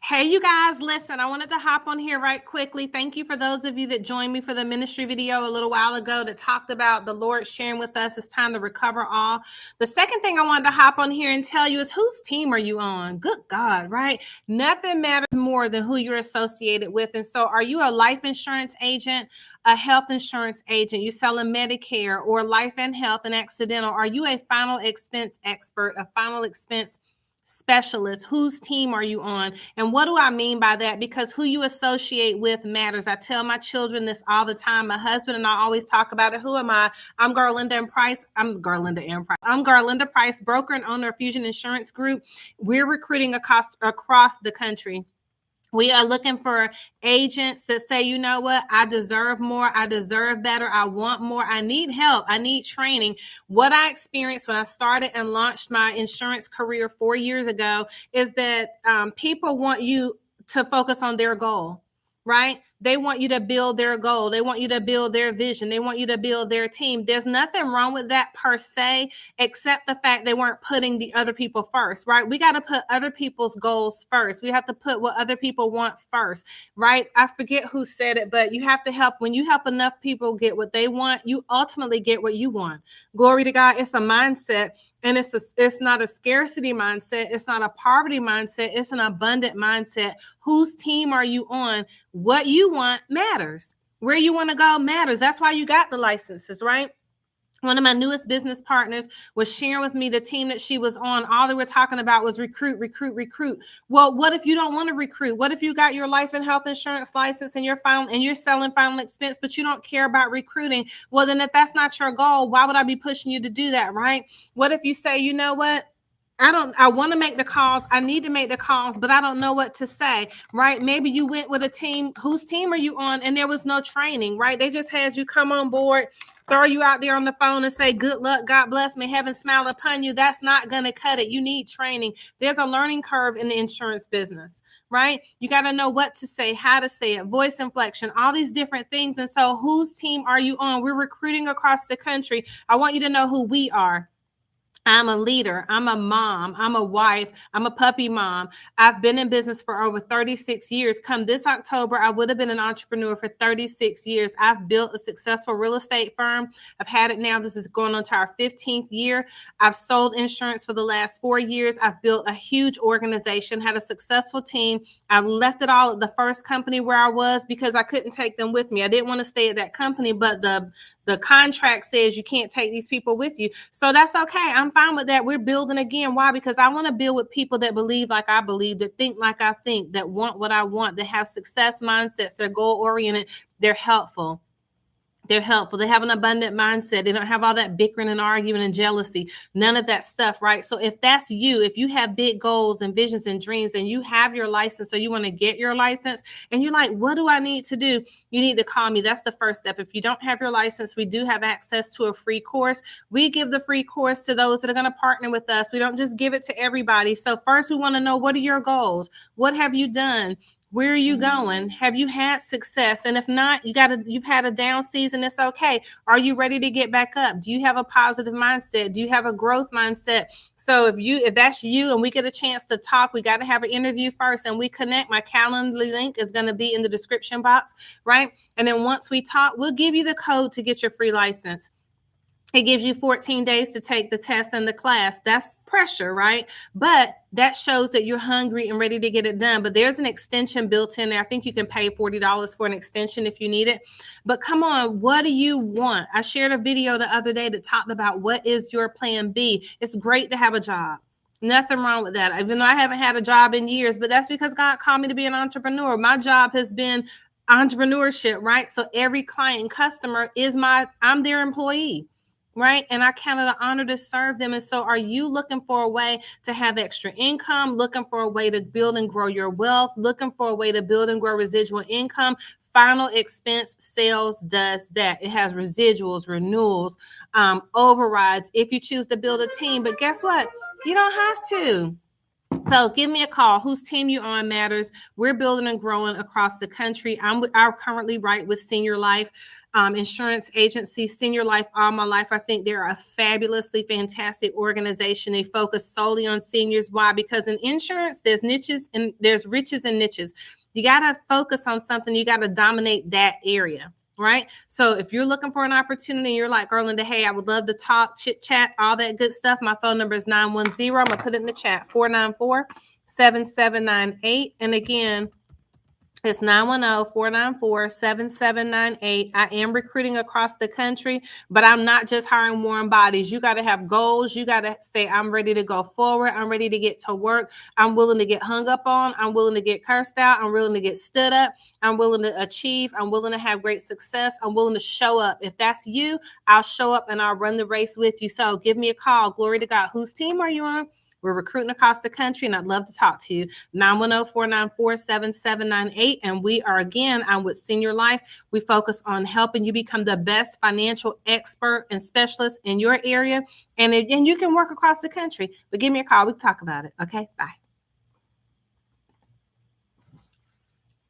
Hey, you guys, listen, I wanted to hop on here right quickly. Thank you for those of you that joined me for the ministry video a little while ago that talked about the Lord sharing with us it's time to recover all. The second thing I wanted to hop on here and tell you is whose team are you on? Good God, right? Nothing matters more than who you're associated with. And so, are you a life insurance agent, a health insurance agent? You selling Medicare or life and health and accidental? Are you a final expense expert, a final expense specialist? Whose team are you on? And what do I mean by that? Because who you associate with matters. I tell my children this all the time. My husband and I always talk about it. Who am I? I'm Garlinda and Price. I'm Garlinda Price, broker and owner of Fusion Insurance Group. We're recruiting across the country. We are looking for agents that say, you know what, I deserve more, I deserve better, I want more, I need help, I need training. What I experienced when I started and launched my insurance career 4 years ago is that people want you to focus on their goal, right? They want you to build their goal. They want you to build their vision. They want you to build their team. There's nothing wrong with that per se, except the fact they weren't putting the other people first, right? We got to put other people's goals first. We have to put what other people want first, right? I forget who said it, but you have to help. When you help enough people get what they want, you ultimately get what you want. Glory to God. It's a mindset, and it's not a scarcity mindset. It's not a poverty mindset. It's an abundant mindset. Whose team are you on? What you want matters. Where you want to go matters. That's why you got the licenses, right? One of my newest business partners was sharing with me the team that she was on. All they were talking about was recruit, recruit, recruit. Well, what if you don't want to recruit? What if you got your life and health insurance license and you're selling final expense, but you don't care about recruiting? Well, then if that's not your goal, why would I be pushing you to do that, right? What if you say, you know what? I want to make the calls. I need to make the calls, but I don't know what to say, right? Maybe you went with a team. Whose team are you on? And there was no training, right? They just had you come on board, throw you out there on the phone and say, good luck, God bless, may heaven smile upon you. That's not going to cut it. You need training. There's a learning curve in the insurance business, right? You got to know what to say, how to say it, voice inflection, all these different things. And so whose team are you on? We're recruiting across the country. I want you to know who we are. I'm a leader. I'm a mom. I'm a wife. I'm a puppy mom. I've been in business for over 36 years. Come this October, I would have been an entrepreneur for 36 years. I've built a successful real estate firm. I've had it now. This is going on to our 15th year. I've sold insurance for the last 4 years. I've built a huge organization, had a successful team. I left it all at the first company where I was because I couldn't take them with me. I didn't want to stay at that company, but the contract says you can't take these people with you. So that's okay. I'm fine with that. We're building again. Why? Because I want to build with people that believe like I believe, that think like I think, that want what I want, that have success mindsets, they're goal oriented, they're helpful. They're helpful. They have an abundant mindset. They don't have all that bickering and arguing and jealousy. None of that stuff, right? So if that's you, if you have big goals and visions and dreams and you have your license, so you want to get your license and you're like, what do I need to do? You need to call me. That's the first step. If you don't have your license, we do have access to a free course. We give the free course to those that are going to partner with us. We don't just give it to everybody. So first we want to know, what are your goals? What have you done? Where are you going? Have you had success? And if not, you've had a down season. It's okay. Are you ready to get back up? Do you have a positive mindset? Do you have a growth mindset? So if that's you and we get a chance to talk, we got to have an interview first and we connect. My Calendly link is going to be in the description box, right? And then once we talk, we'll give you the code to get your free license. It gives you 14 days to take the test and the class. That's pressure, right? But that shows that you're hungry and ready to get it done. But there's an extension built in there. I think you can pay $40 for an extension if you need it. But come on, what do you want? I shared a video the other day that talked about what is your plan B. It's great to have a job. Nothing wrong with that. Even though I haven't had a job in years, but that's because God called me to be an entrepreneur. My job has been entrepreneurship, right? So every client and customer I'm their employee. Right. And I count it an honor to serve them. And so are you looking for a way to have extra income, looking for a way to build and grow your wealth, looking for a way to build and grow residual income? Final expense sales does that. It has residuals, renewals, overrides if you choose to build a team. But guess what? You don't have to. So give me a call. Whose team you on matters. We're building and growing across the country. I'm currently right with Senior Life Insurance Agency. Senior Life All My Life. I think they're a fabulously fantastic organization. They focus solely on seniors. Why? Because in insurance, there's niches and there's riches and niches. You got to focus on something. You got to dominate that area. Right. So if you're looking for an opportunity, you're like, Erlinda, hey, I would love to talk, chit chat, all that good stuff. My phone number is 910. I'm going to put it in the chat, 494-7798. And again, it's 910-494-7798. I am recruiting across the country, but I'm not just hiring warm bodies. You got to have goals. You got to say, I'm ready to go forward. I'm ready to get to work. I'm willing to get hung up on. I'm willing to get cursed out. I'm willing to get stood up. I'm willing to achieve. I'm willing to have great success. I'm willing to show up. If that's you, I'll show up and I'll run the race with you. So give me a call. Glory to God. Whose team are you on? We're recruiting across the country, and I'd love to talk to you. 910-494-7798. And we are, again, I'm with Senior Life. We focus on helping you become the best financial expert and specialist in your area. And you can work across the country. But give me a call. We can talk about it. Okay, bye.